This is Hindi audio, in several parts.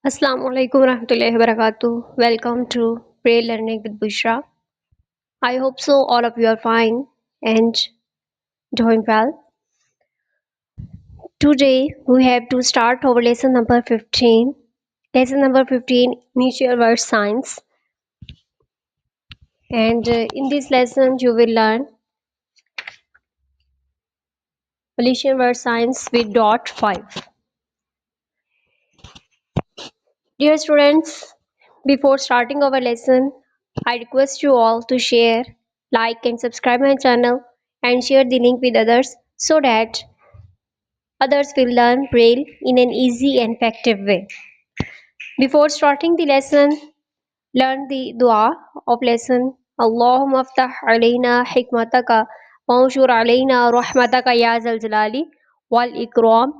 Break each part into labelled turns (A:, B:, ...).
A: Assalamu alaikum warahmatullahi wabarakatuh. Welcome to Pray Learning with Bushra. I hope so all of you are fine and doing well. Today we have to start our lesson number 15. Lesson number 15 Initial Word Science. And in this lesson you will learn Malaysian Word Science with dot 5. Dear students, before starting our lesson, I request you all to share, like and subscribe my channel and share the link with others so that others will learn Braille in an easy and effective way. Before starting the lesson, learn the dua of lesson. Allahumma aftah alayna hikmataka wanshur alayna rahmataka ya zal jalali wal ikram.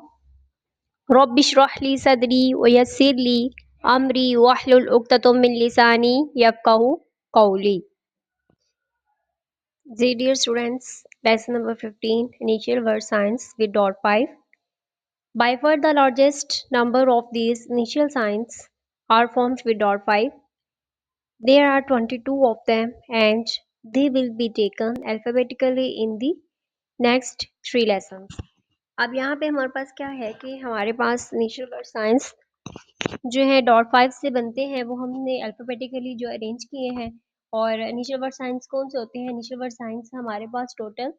A: Rabbi shrah li sadri wa yassir li amri wahlul uqdatum min lisani yafqahu qawli. Dear students, lesson number 15, Initial Word Science with dot 5. By far the largest number of these initial signs are formed with dot 5. There are 22 of them and they will be taken alphabetically in the next 3 lessons. अब यहाँ पे हमारे पास क्या है कि हमारे पास इनिशियल वर्ड साइंस जो है डॉट 5 से बनते हैं वो हमने अल्फ़ाबेटिकली जो अरेंज किए हैं। और इनिशियल वर्ड साइंस कौन से होते हैं? इनिशियल वर्ड साइंस हमारे पास टोटल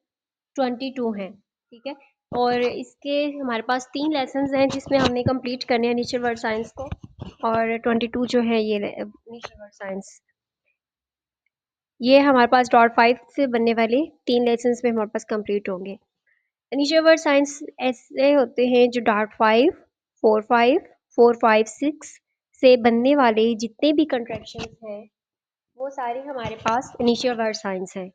A: 22 हैं, ठीक है। और इसके हमारे पास 3 लेसन्स हैं जिसमें हमने कंप्लीट करने हैं इनिशियल वर्ड साइंस को, और 22 जो है ये इनिशियल वर्ड साइंस ये हमारे पास डॉट 5 से बनने वाले 3 लेसन्स में हमारे पास कंप्लीट होंगे। इनिशियल वर्ड साइंस ऐसे होते हैं जो डॉट 5, 4, 5, 4, 5, 6 से बनने वाले जितने भी कंट्रैक्शंस हैं वो सारे हमारे पास इनिशियल वर्ड साइंस हैं।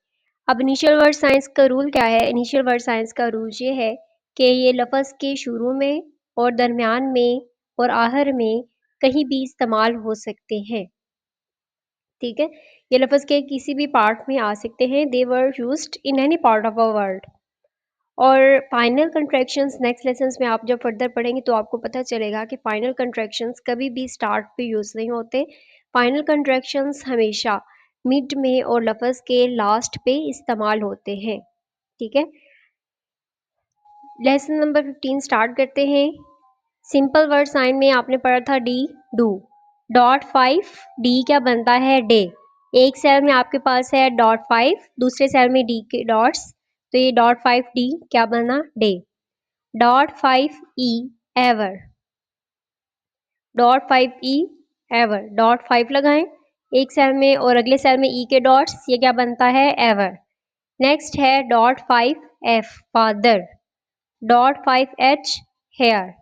A: अब इनिशियल वर्ड साइंस का रूल क्या है? इनिशियल वर्ड साइंस का रूल ये है कि ये लफ्ज़ के शुरू में और दरमियान में और आखिर में कहीं भी इस्तेमाल हो सकते हैं, ठीक है। ये लफ्ज़ के किसी भी पार्ट में आ सकते हैं। They were used in any part of a word. और फाइनल कंट्रैक्शंस नेक्स्ट लेसन्स में आप जब फर्दर पढ़ेंगे तो आपको पता चलेगा कि फाइनल कंट्रैक्शंस कभी भी स्टार्ट पे यूज़ नहीं होते। फाइनल कंट्रैक्शंस हमेशा मिड में और लफ्ज़ के लास्ट पे इस्तेमाल होते हैं, ठीक है। लेसन नंबर 15 स्टार्ट करते हैं। सिंपल वर्ड साइन में आपने पढ़ा था डी, डू। डॉट 5 डी क्या बनता है? डे। एक सेल में आपके पास है डॉट 5, दूसरे सेल में डी के डॉट्स, तो ये डॉट 5 डी क्या बना? Day. Dot 5 E ever, dot 5 E ever, dot 5 लगाएं एक सेल में और अगले सेल में ई के डॉट्स, ये क्या बनता है? एवर। नेक्स्ट है dot 5 F father, dot 5 H here.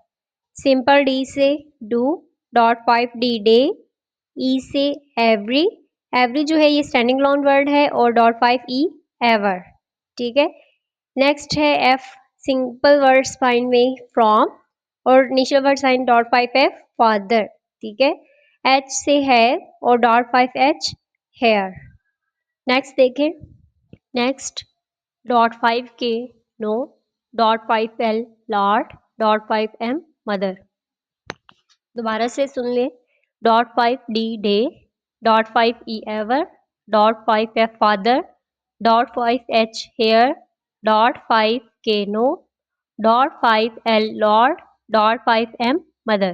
A: Simple D से do, dot 5 D day, E से एवरी, एवरी जो है ये स्टैंडिंग लोन वर्ड है, और डॉट 5 ई एवर, ठीक है। नेक्स्ट है एफ सिंपल वर्ड साइन में फ्रॉम, और initial word sign dot 5 F father, ठीक है। एच से है और डॉट 5 एच हेयर। नेक्स्ट देखें, next dot 5 K know, dot 5 L lord, dot 5 M mother. दोबारा से सुन ले, dot 5 D day, dot 5 E ever, dot 5 F father, dot 5 H here, dot 5 K know, dot 5 L lord, dot 5 M mother,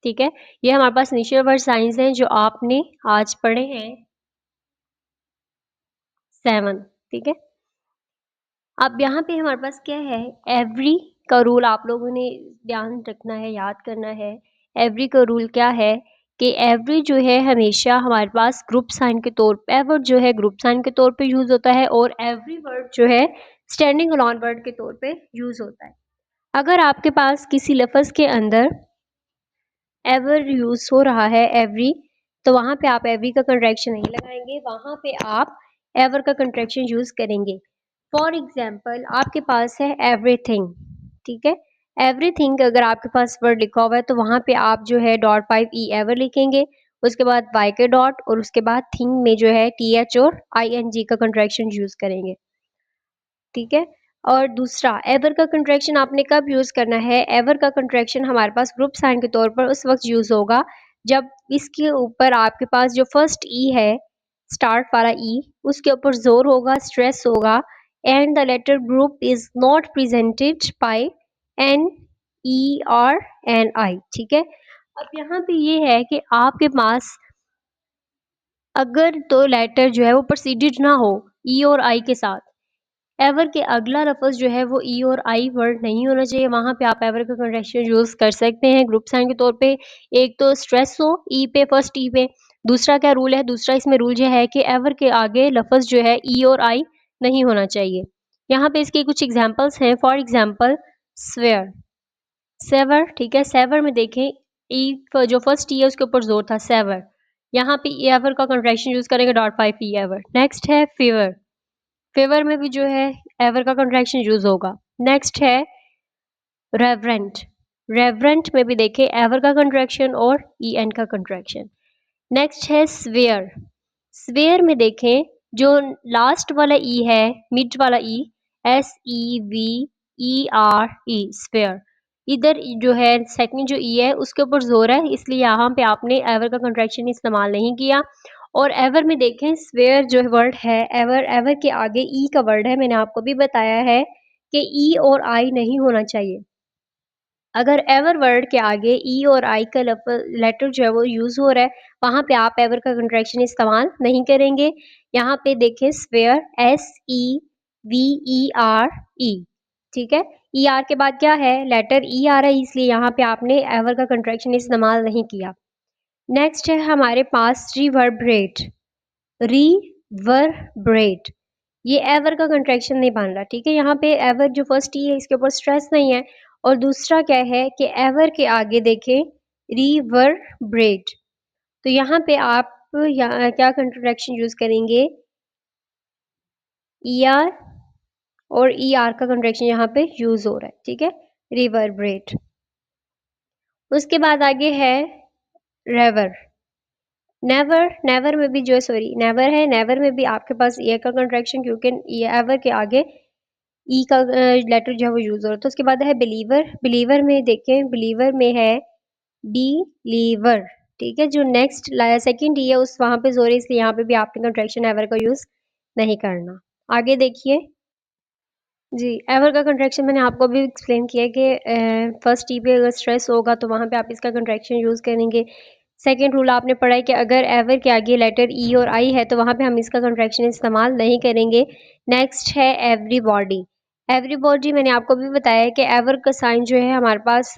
A: ठीक है। ये हमारे पास इनिशियल वर्ड साइंस हैं जो आपने आज पढ़े हैं 7, ठीक है। अब यहाँ पे हमारे पास क्या है? एवरी का रूल आप लोगों ने ध्यान रखना है, याद करना है। एवरी का रूल क्या है कि एवरी जो है हमेशा हमारे पास ग्रुप साइन के तौर पे, एवर जो है ग्रुप साइन के तौर पे यूज़ होता है, और एवरी वर्ड जो है स्टैंडिंग अलोन वर्ड के तौर पे यूज़ होता है। अगर आपके पास किसी लफ्ज़ के अंदर एवर यूज़ हो रहा है एवरी, तो वहाँ पे आप एवरी का कंट्रैक्शन नहीं लगाएंगे, वहाँ पे आप एवर का कंट्रैक्शन यूज़ करेंगे। फॉर एग्जाम्पल आपके पास है एवरीथिंग, ठीक है। एवरीथिंग अगर आपके पास वर्ड लिखा हुआ है तो वहाँ पे आप जो है डॉट 5 ई एवर लिखेंगे, उसके बाद वाई के डॉट, और उसके बाद थिंग में जो है टी एच और आई एन जी का कंट्रैक्शन यूज़ करेंगे, ठीक है। और दूसरा एवर का कंट्रैक्शन आपने कब यूज़ करना है? एवर का कंट्रैक्शन हमारे पास ग्रुप साइन के तौर पर उस वक़्त यूज़ होगा जब इसके ऊपर आपके पास जो फर्स्ट ई है, स्टार्ट वाला ई, उसके ऊपर ज़ोर होगा, स्ट्रेस होगा and the letter group is not presented by N, E, R and I, ठीक है? अब यहाँ पे ये है कि आपके पास अगर 2 लेटर जो है वो प्रीसीडेड ना हो ई और आई के साथ, एवर के अगला लफ़्ज़ जो है वो ई और आई वर्ड नहीं होना चाहिए, वहाँ पे आप एवर का कंट्रैक्शन यूज़ कर सकते हैं ग्रुप साइन के तौर पे। एक तो स्ट्रेस हो ई पे, फर्स्ट ई पे। दूसरा क्या रूल है? दूसरा इसमें रूल ये है कि एवर के आगे लफ़्ज़ जो है ई और आई नहीं होना चाहिए। यहाँ पे इसके कुछ एग्ज़ाम्पल्स हैं, फॉर एग्ज़ाम्पल स्वेयर, सेवर, ठीक है? सेवर में देखें ई जो फर्स्ट ई है उसके ऊपर ज़ोर था सेवर। यहाँ पे एवर का कंट्रैक्शन यूज़ करेंगे डॉट 5 ई एवर। नेक्स्ट है फीवर, फेवर में भी जो है एवर का कंट्रैक्शन यूज होगा। नेक्स्ट है रेवरेंट, रेवरेंट में भी देखें एवर का कंट्रैक्शन और ई एन का कंट्रैक्शन। नेक्स्ट है स्वेयर, स्वेयर में देखें जो लास्ट वाला ई है, मिड वाला E, S E V E R E, severe, इधर जो है सेकंड जो ई है उसके ऊपर जोर है, इसलिए यहाँ पे आपने एवर का कंट्रैक्शन इस्तेमाल नहीं किया। और एवर में देखें स्वेयर जो वर्ड है, एवर, एवर के आगे ई का वर्ड है, मैंने आपको भी बताया है कि ई और आई नहीं होना चाहिए। अगर एवर वर्ड के आगे ई और आई का लेटर जो है वो यूज़ हो रहा है, वहाँ पे आप एवर का कंट्रैक्शन इस्तेमाल नहीं करेंगे। यहाँ पे देखें swear, S E V E R ई, ठीक है? ई आर के बाद क्या है? लेटर ई आ रहा है, इसलिए यहाँ पे आपने एवर का कंट्रैक्शन इस्तेमाल नहीं किया। नेक्स्ट है हमारे पास रिवर्बरेट, रिवर्बरेट, ये एवर का कंट्रैक्शन नहीं बन रहा, ठीक है? यहाँ पे एवर जो फर्स्ट ई है इसके ऊपर स्ट्रेस नहीं है। और दूसरा क्या है कि एवर के आगे देखें रिवर्बरेट, तो यहाँ पे आप क्या कंट्रैक्शन यूज करेंगे? ई आर और ई आर का कंट्रैक्शन यहाँ पे यूज हो रहा है, ठीक है? रिवर्बरेट। उसके बाद आगे है रेवर, नेवर, नेवर में भी जो है सॉरी नेवर है, नेवर में भी आपके पास ईयर का कंट्रैक्शन, क्योंकि एवर के आगे ई का लेटर जो है वो यूज हो रहा है। तो उसके बाद है बिलीवर, बिलीवर में देखें, बिलीवर में है बिलीवर, ठीक है? जो नेक्स्ट सेकंड ई है उस वहां पे जोर है, इसलिए यहाँ पे भी आपने कंट्रैक्शन एवर का यूज नहीं करना। आगे देखिए जी, एवर का कंट्रैक्शन मैंने आपको भी एक्सप्लेन किया कि फर्स्ट टी पे अगर स्ट्रेस होगा तो वहाँ पे आप इसका कंट्रैक्शन यूज़ करेंगे। सेकंड रूल आपने पढ़ा है कि अगर एवर के आगे लेटर ई और आई है तो वहाँ पे हम इसका कंट्रैक्शन इस्तेमाल नहीं करेंगे। नेक्स्ट है एवरीबॉडी, एवरीबॉडी मैंने आपको भी बताया है कि एवर का साइन जो है हमारे पास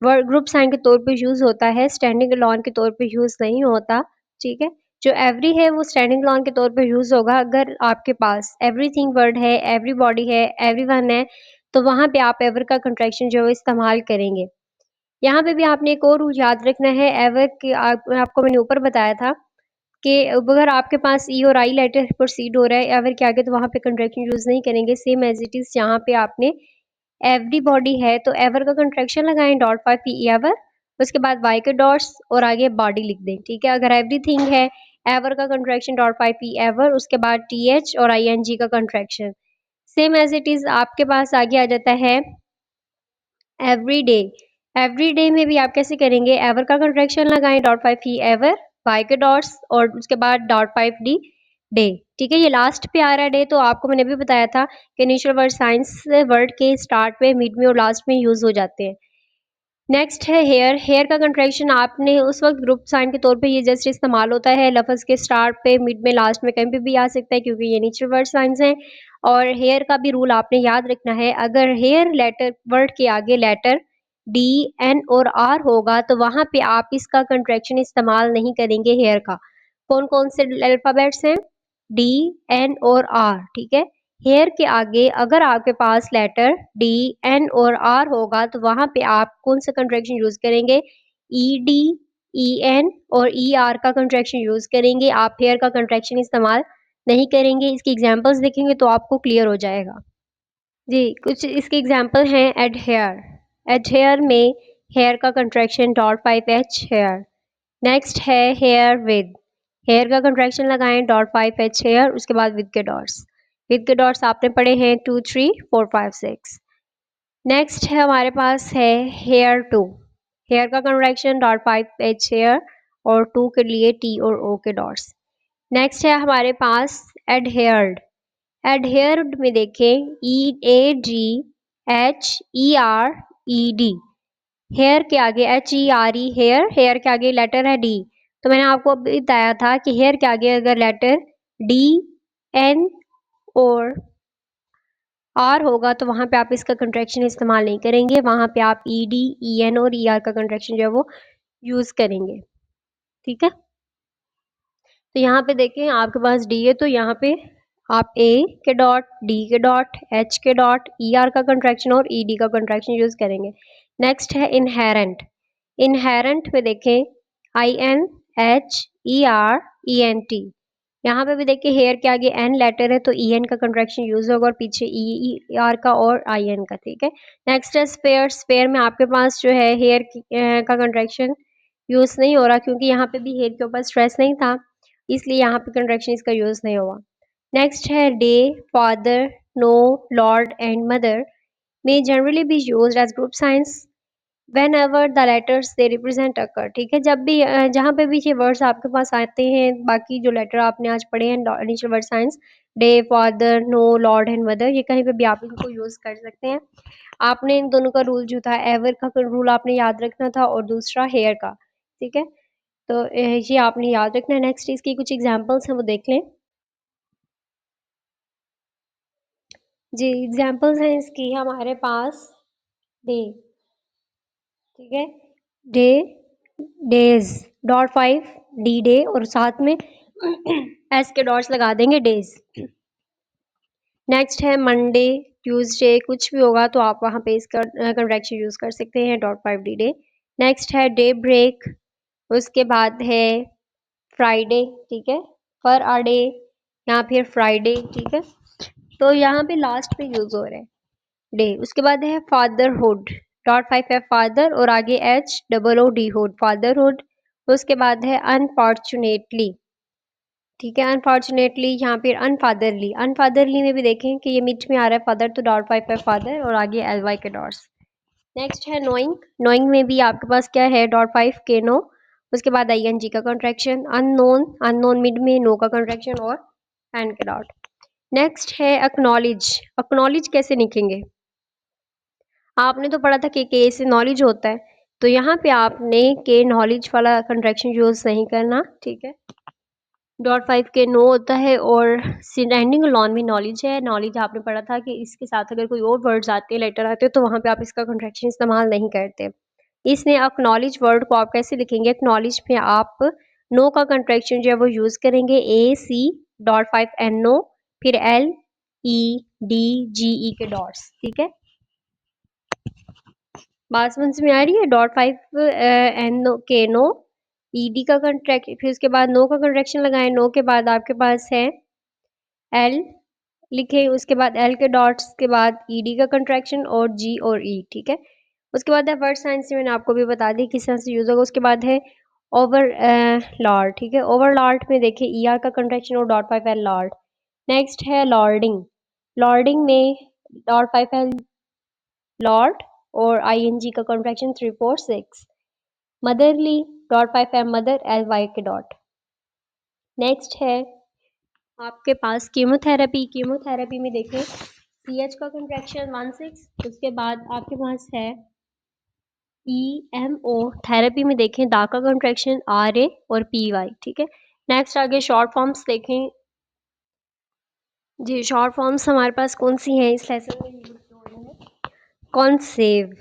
A: वर्ड ग्रुप साइन के तौर पे यूज़ होता है, स्टैंडिंग अलोन के तौर पे यूज़ नहीं होता, ठीक है? जो एवरी है वो स्टैंडिंग अलोन के तौर पे यूज़ होगा। अगर आपके पास एवरीथिंग वर्ड है, एवरीबॉडी है, एवरीवन है, तो वहाँ पे आप एवर का कंट्रैक्शन जो है इस्तेमाल करेंगे। यहाँ पे भी आपने एक और रूल याद रखना है, एवर के आपको मैंने ऊपर बताया था कि अगर आपके पास ई और आई लेटर प्रोसीड हो रहा है एवर के आगे तो वहाँ पे कंट्रैक्शन यूज़ नहीं करेंगे। सेम एज़ इट इज़ यहाँ पे आपने एवरीबॉडी है तो एवर का कंट्रैक्शन लगाएं डॉट 5 पी एवर, उसके बाद वाई के डॉट्स और आगे बॉडी लिख दें, ठीक है? अगर एवरीथिंग है एवर का कंट्रैक्शन डॉट 5 पी एवर, उसके बाद टी एच और आई एन जी का contraction. Same as it is आपके पास आगे आ जाता है एवरीडे, एवरीडे में भी आप कैसे करेंगे? एवर का कंट्रैक्शन लगाएं डॉट 5 पी एवर, वाई के डॉट्स और उसके बाद डॉट 5 डी डे, ठीक है? ये लास्ट पे आ रहा है डे, तो आपको मैंने भी बताया था कि इनिशियल वर्ड साइंस वर्ड के स्टार्ट में, मिड में और लास्ट में यूज हो जाते हैं। नेक्स्ट है हेयर, हेयर का कंट्रैक्शन आपने उस वक्त ग्रुप साइन के तौर पे ये जस्ट इस्तेमाल होता है लफ्ज़ के स्टार्ट पे, मिड में, लास्ट में, कहीं पे भी आ सकता है क्योंकि ये नेचुरल वर्ड साइंस हैं। और हेयर का भी रूल आपने याद रखना है, अगर हेयर लेटर वर्ड के आगे लेटर डी एन और आर होगा तो वहां पे आप इसका कंट्रैक्शन इस्तेमाल नहीं करेंगे हेयर का। कौन कौन से अल्फाबेट्स हैं? डी एन और आर, ठीक है? हेयर के आगे अगर आपके पास लेटर डी एन और आर होगा तो वहां पे आप कौन सा कंट्रैक्शन यूज करेंगे? ई डी, ई एन और ई आर का कंट्रैक्शन यूज करेंगे। आप हेयर का कंट्रैक्शन इस्तेमाल नहीं करेंगे। इसकी एग्जांपल्स देखेंगे तो आपको क्लियर हो जाएगा। जी, कुछ इसके एग्जांपल हैं एडहेयर, एडहेयर में हेयर का contraction dot 5 H here. Next है हेयर विद, हेयर का कंट्रैक्शन लगाएं डॉट 5 एच हेयर, उसके बाद विद के डॉट्स। विद के डॉट्स आपने पढ़े हैं 2 3 4 5 6। नेक्स्ट है हमारे पास है हेयर टू। हेयर का कॉन्ट्रैक्शन डॉट 5 एच हेयर और टू के लिए टी और ओ के डॉट्स। नेक्स्ट है हमारे पास एडहेयर्ड। एडहेयर्ड में देखें EADHERED। हेयर के आगे HERE हेयर, हेयर के आगे लेटर है डी। तो मैंने आपको अभी बताया था कि हेयर के आगे अगर लेटर डी एन और आर होगा तो वहां पे आप इसका कंट्रैक्शन इस्तेमाल नहीं करेंगे, वहां पे आप ED EN और ER का कंट्रैक्शन जो है वो यूज करेंगे। ठीक है, तो यहाँ पे देखें आपके पास डी है तो यहाँ पे आप ए के डॉट, डी के डॉट, एच के डॉट, ई आर का कंट्रैक्शन और ई डी का कंट्रैक्शन यूज करेंगे। नेक्स्ट है इनहेरेंट। इनहेरेंट में देखें INHERENT। यहाँ पे भी देखिए हेयर के आगे एन लेटर है तो ई एन का कंट्रैक्शन यूज होगा और पीछे ई आर का और आई एन का। ठीक है, नेक्स्ट है स्पेयर। स्पेयर में आपके पास जो है हेयर का कंट्रैक्शन यूज नहीं हो रहा क्योंकि यहाँ पे भी हेयर के ऊपर स्ट्रेस नहीं था, इसलिए यहाँ पे कंट्रैक्शन इसका यूज नहीं हुआ। नेक्स्ट है day, father, no, lord and mother may generally be used as group signs whenever the letters they represent occur। ठीक है, जब भी जहाँ पे भी ये वर्ड्स आपके पास आते हैं, बाकी जो लेटर आपने आज पढ़े हैं initial word science day, father, no, lord and mother, ये कहीं पे भी आप इनको यूज कर सकते हैं। आपने इन दोनों का रूल जो था, एवर का रूल आपने याद रखना था और दूसरा हेयर का। ठीक है, तो ये आपने याद रखना है। नेक्स्ट इसकी कुछ एग्जांपल्स हैं वो देख लें। जी, एग्जांपल्स हैं इसकी हमारे पास डे। ठीक है, day, days dot 5 D day और साथ में एस के डॉट्स लगा देंगे डेज। नेक्स्ट है मंडे, ट्यूसडे, कुछ भी होगा तो आप वहाँ पे इसका कन्वेक्शन यूज कर सकते हैं डॉट 5 डी डे। नेक्स्ट है डे ब्रेक, उसके बाद है फ्राइडे। ठीक है, फॉर अ डे या फिर फ्राइडे। ठीक है, तो यहाँ पे लास्ट पे यूज हो रहा है डे। उसके बाद है फादरहुड, डॉट 5 है फादर और आगे HOOD हुड, फादरहुड। उसके बाद है अनफॉर्चुनेटली। ठीक है, अनफॉर्चुनेटली यहाँ पे अनफादरली। अनफादरली में भी देखें कि ये मिड में आ रहा है फादर तो डॉट 5 है फादर और आगे LY के डॉट्स। नेक्स्ट है नोइंग। नोइंग में भी आपके पास क्या है डॉट 5 के नो, उसके बाद ING का कंट्रैक्शन। अननोन, अननोन मिड में नो का कंट्रैक्शन और एन के डॉट। नेक्स्ट है एक्नॉलेज। एक्नॉलेज कैसे लिखेंगे, आपने तो पढ़ा था के से नॉलेज होता है, तो यहाँ पे आपने के नॉलेज वाला कंट्रैक्शन यूज नहीं करना। ठीक है, डॉट 5 के नो होता है और एंडिंग लॉन में नॉलेज है। नॉलेज आपने पढ़ा था कि इसके साथ अगर कोई और वर्ड्स आते हैं, लेटर आते हैं, तो वहाँ पे आप इसका कंट्रैक्शन इस्तेमाल नहीं करते। इसने एक्नॉलेज वर्ड को आप कैसे लिखेंगे, एक्नॉलेज में आप नो का कंट्रैक्शन जो है वो यूज करेंगे AC डॉट 5 NO फिर LEDGE के डॉट्स। ठीक है, बात समझ में आ रही है। डॉट 5 एन के नो, ED का कंट्रैक्शन, फिर उसके बाद नो का कंट्रैक्शन लगाएं। नो के बाद आपके पास है L लिखे, उसके बाद L के डॉट्स के बाद ED का कंट्रैक्शन और G और E। ठीक है, उसके बाद है वर्ड साइंस से मैंने आपको भी बता दी किस तरह से यूज होगा। उसके बाद है ओवर लॉर्ड। ठीक है, ओवर लॉर्ड में देखिए ER का कंट्रैक्शन और डॉट 5 है लॉर्ड। नेक्स्ट है लॉर्डिंग। लॉर्डिंग में डॉट 5 है लॉर्ड और ING का कंट्रैक्शन 3 4 6। मदरली, डॉट 5 है मदर, LY के डॉट। नेक्स्ट है आपके पास कीमोथेरेपी। कीमोथेरेपी में देखें CH का कंट्रैक्शन 1 6, उसके बाद आपके पास है EMO। थेरेपी में देखें दा का कंट्रैक्शन RA और PY। ठीक है, नेक्स्ट आगे शॉर्ट फॉर्म्स देखें। जी, शॉर्ट फॉर्म्स हमारे पास कौन सी हैं इस लेसन में यूज हो रही है। कॉन्सेव,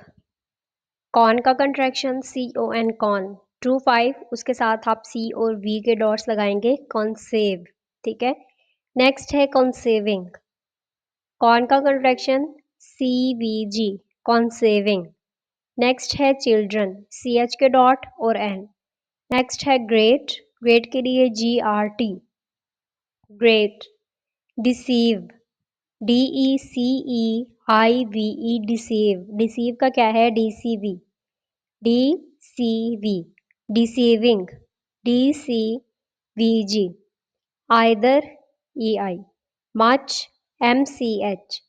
A: कॉन का कंट्रैक्शन CON कॉन, ट्रू 5, उसके साथ आप C और V के डॉट्स लगाएंगे, कॉन्सेव। ठीक है, नेक्स्ट है कॉन्सेविंग। कॉन का कंट्रैक्शन CVG, कॉन्सेविंग। नेक्स्ट है चिल्ड्रन, CH के डॉट और N। नेक्स्ट है ग्रेट, ग्रेट के लिए GRT, great. Deceive, DECEIVE, deceive. Deceive का क्या है DCV, DCV। Deceiving, DCVG। Either EI। Much, MCH,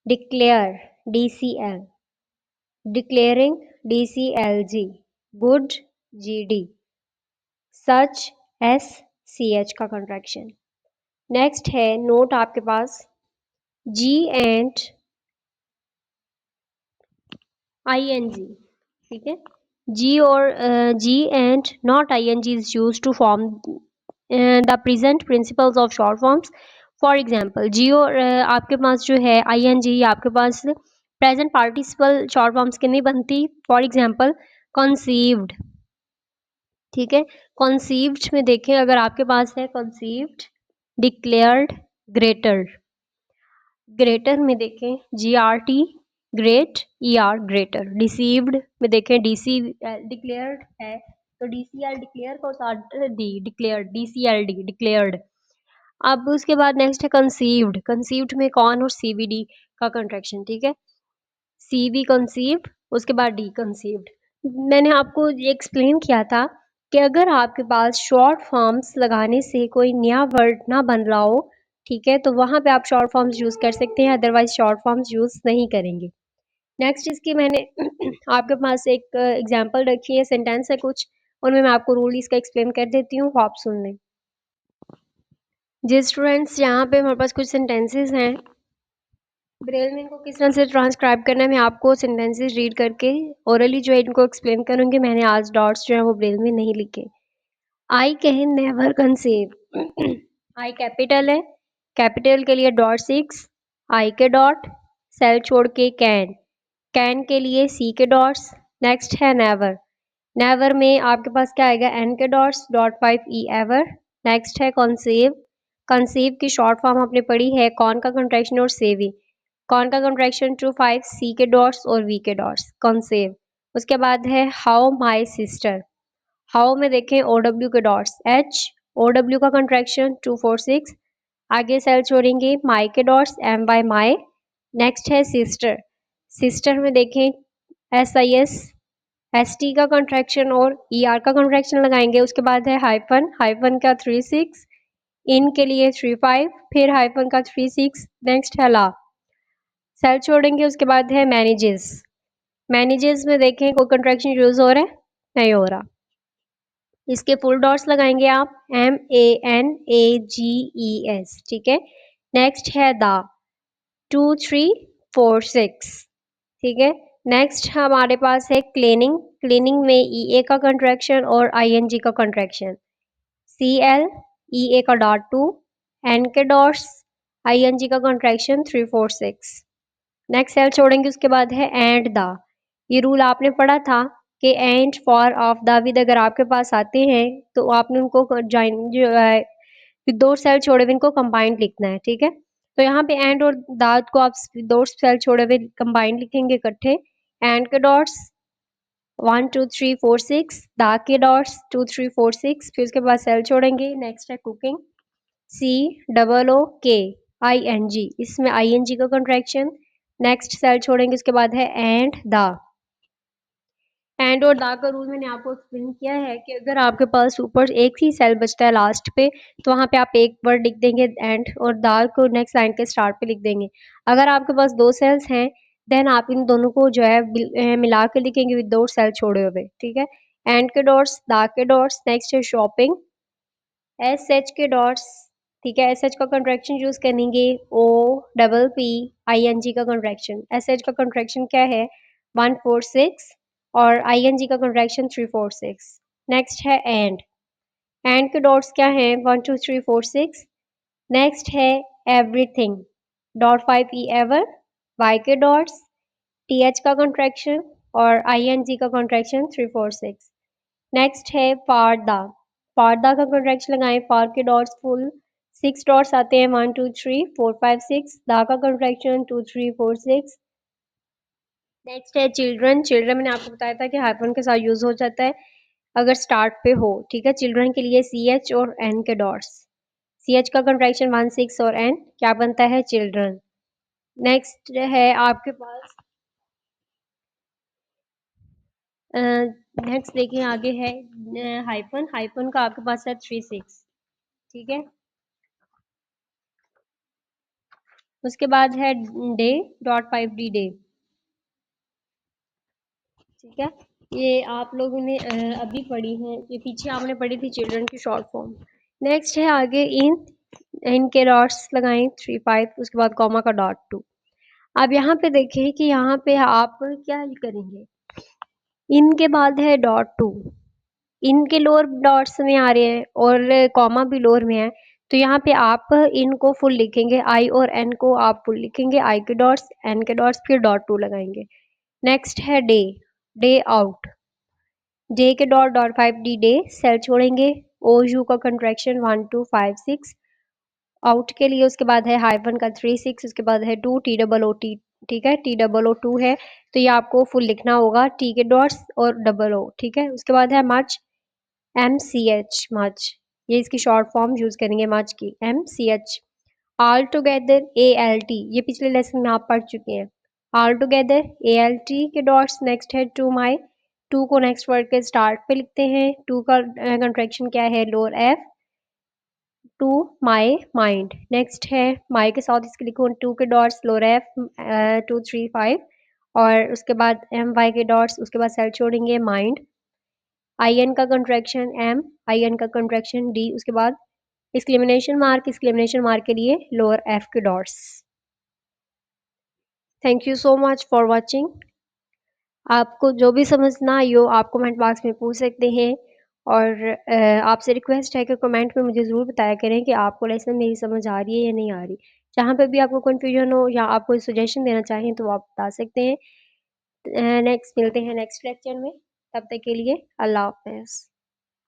A: declare DCL, declaring DCLG, good GD, सच SCH का कंट्रैक्शन। नेक्स्ट है नोट आपके पास G एंड ING, ठीक है। G और G and not ING is used to form the present principles of short forms. For example G और आपके पास जो है ING आपके पास प्रेजेंट पार्टिसिपल शॉर्ट फॉर्म्स की नहीं बनती। फॉर एग्जाम्पल कंसीव्ड, ठीक है। कंसीव्ड में देखें अगर आपके पास है कंसीव्ड, डिक्लेयर्ड, ग्रेटर। ग्रेटर में देखें GRT, great, ER greater. Deceived में देखें DC, डिक्लेयर्ड है तो DCL डिक्लेयर को साथ डी डिक्लेयर्ड, DCLD डिक्लेयर्ड। अब उसके बाद नेक्स्ट है कंसीव्ड। कंसीव्ड में कौन और CVD का कंट्रैक्शन, ठीक है। CV कंसीव्ड, उसके बाद D कंसीव्ड। मैंने आपको ये एक्सप्लेन किया था कि अगर आपके पास शॉर्ट फॉर्म्स लगाने से कोई नया वर्ड ना बन रहा हो, ठीक है, तो वहां पे आप शॉर्ट फॉर्म्स यूज कर सकते हैं, अदरवाइज शॉर्ट फॉर्म्स यूज नहीं करेंगे। नेक्स्ट इसकी मैंने आपके पास एक एग्जांपल रखी है, सेंटेंस है कुछ, उनमें मैं आपको रूल इसका एक्सप्लेन कर देती हूँ, आप सुन लें। जी स्टूडेंट्स, यहाँ पे हमारे पास कुछ सेंटेंसेस हैं। ब्रेल में इनको किस तरह से ट्रांसक्राइब करना है मैं आपको सेंटेंसेस रीड करके ओरली जो है इनको एक्सप्लेन करूंगी। मैंने आज डॉट्स जो है वो ब्रेल में नहीं लिखे। I can never conceive, I capital है, कैपिटल के लिए डॉट 6, आई के डॉट, सेल छोड़ के कैन के लिए सी के डॉट्स। नेक्स्ट है नेवर, नेवर में आपके पास क्या आएगा, एन के dots, dot 5 E ever. Next है कंसीव, कंसीव की शॉर्ट फॉर्म आपने पढ़ी है कौन का कंट्रैक्शन और सेवी, कौन का कंट्रैक्शन टू 5 सी के डॉट्स और वी के डॉट्स, कंसेव। उसके बाद है हाउ माई सिस्टर, हाउ में देखें ओ डब्ल्यू के डॉट्स, एच ओ डब्ल्यू का कंट्रैक्शन 2 4 6, आगे सेल छोड़ेंगे माई के dots, M by my. Next है सिस्टर, सिस्टर में देखें SIS, ST का कंट्रैक्शन और ER का कंट्रैक्शन लगाएंगे। उसके बाद है हाइफन, हाइफन का 3 6, इन के लिए 3 5, फिर हाइफन का 3 6। नेक्स्ट है ला, सेल छोड़ेंगे। उसके बाद है मैनेजेस, मैनेजेस में देखें कोई कंट्रैक्शन यूज हो रहा है, नहीं हो रहा, इसके फुल डॉट्स लगाएंगे आप, MANAGES, ठीक है। नेक्स्ट है द, 2 3 4 6, ठीक है। नेक्स्ट हमारे पास है क्लीनिंग, क्लीनिंग में EA का कंट्रैक्शन और ING का कंट्रैक्शन, CL, EA का डॉट 2, N के डॉट्स, ING का कंट्रैक्शन 3 4 6। नेक्स्ट सेल छोड़ेंगे। उसके बाद है एंड द, ये रूल आपने पढ़ा था कि and, for, of, the, with अगर आपके पास आते हैं तो आपने उनको ज्वाइन जो है दो सेल छोड़े हुए इनको कंबाइंड लिखना है, ठीक है। तो यहाँ पे एंड और दाद को आप दो सेल छोड़े हुए कंबाइंड लिखेंगे इकट्ठे, एंड के डॉट्स 1 2 3 4 6, दा के डॉट्स 2 3 4 6, फिर उसके बाद सेल छोड़ेंगे। नेक्स्ट है कुकिंग, COOKING, इसमें ING का कंट्रैक्शन। नेक्स्ट सेल छोड़ेंगे। उसके बाद है एंड द, एंड और द का रूल मैंने आपको एक्सप्लेन किया है कि अगर आपके पास ऊपर एक ही सेल बचता है लास्ट पे तो वहां पे आप एक वर्ड लिख देंगे एंड और द को नेक्स्ट लाइन के स्टार्ट पे लिख देंगे। अगर आपके पास दो सेल्स हैं देन आप इन दोनों को जो है मिला के लिखेंगे विद दो सेल छोड़े हुए, ठीक है। एंड के डॉट्स, द के डॉट्स। नेक्स्ट है शॉपिंग, SH के डॉट्स, ठीक है। SH का कंट्रैक्शन यूज करेंगे OPP का कंट्रैक्शन, SH का कंट्रैक्शन क्या है 1 4 6 और ING का कंट्रैक्शन 3 4 6। नेक्स्ट है एंड के डॉट्स क्या है 1 2 3 4 6। नेक्स्ट है everything, dot 5 E ever, Y के डॉट्स, TH का कंट्रैक्शन और ING का कंट्रैक्शन 3 4 6। नेक्स्ट है फारदा, फारदा का कंट्रैक्शन लगाएं, फार के डॉट्स फुल 6 डॉट्स आते हैं 1 2 3 4 5 6, दा का कंट्रैक्शन 2 3 4 6। नेक्स्ट है चिल्ड्रन, चिल्ड्रन मैंने आपको बताया था कि हाइफन के साथ यूज हो जाता है अगर स्टार्ट पे हो, ठीक है। चिल्ड्रन के लिए CH और N के डॉट्स, CH का कंट्रैक्शन 1 6 और N क्या बनता है चिल्ड्रन। नेक्स्ट है आपके पास नेक्स्ट देखिए आगे है हाइफन, हाइफन का आपके पास है 3 6, ठीक है। उसके बाद है डे डॉट 5D डे। ठीक है, ये आप लोगों ने अभी पढ़ी है, ये पीछे आपने पढ़ी थी चिल्ड्रन की शॉर्ट फॉर्म। नेक्स्ट है आगे इन के डॉट्स लगाएं 3 5, उसके बाद कॉमा का डॉट 2। अब यहाँ पे देखें कि यहाँ पे आप क्या करेंगे, इन के बाद है डॉट 2, इन के लोअर डॉट्स में आ रहे हैं और कॉमा भी लोअर में है, तो यहाँ पे आप इन को फुल लिखेंगे, आई और एन को आप फुल लिखेंगे, आई के डॉट्स एन के डॉट्स फिर डॉट 2 लगाएंगे। नेक्स्ट है डे, डे आउट, डे के dot dot 5D day, cell छोड़ेंगे, ओ यू का कंट्रैक्शन 1 2 5 6 आउट के लिए, उसके बाद है हाइफन का 3 6, उसके बाद है 2 टी डबल ओ टी। ठीक है, टी डबल ओ 2 है, तो ये आपको फुल लिखना होगा, टी के डॉट्स और डबल ओ। ठीक है, उसके बाद है मच, MCH मच, ये इसकी शॉर्ट फॉर्म यूज करेंगे मच की, MCH। ऑल टुगेदर ALT, ये पिछले लेसन में आप पढ़ चुके हैं, ऑल टुगेदर ALT के डॉट्स। नेक्स्ट है टू माई, टू को नेक्स्ट वर्ड के स्टार्ट पे लिखते हैं, टू का कंट्रैक्शन क्या है, lower F, to my mind. Next है माई के साथ इसके लिखो टू के डॉट्स लोअर एफ 2 3 5, और उसके बाद MY के डॉट्स, उसके बाद सेल छोड़ेंगे माइंड, IN का कंट्रैक्शन M, IN का कंट्रैक्शन D, उसके बाद एक्सक्लेमेशन मार्क के लिए लोअर एफ के dots. Thank you so much for watching. आपको जो भी समझ ना आई हो आप कमेंट बॉक्स में पूछ सकते हैं, और आपसे रिक्वेस्ट है कि कमेंट में मुझे ज़रूर बताया करें कि आपको लेसन मेरी समझ आ रही है या नहीं आ रही। जहाँ पे भी आपको कन्फ्यूजन हो या आप कोई सजेशन देना चाहें तो आप बता सकते हैं। नेक्स्ट मिलते हैं नेक्स्ट लेक्चर में, तब तक के लिए अल्लाह हाफ़िज़।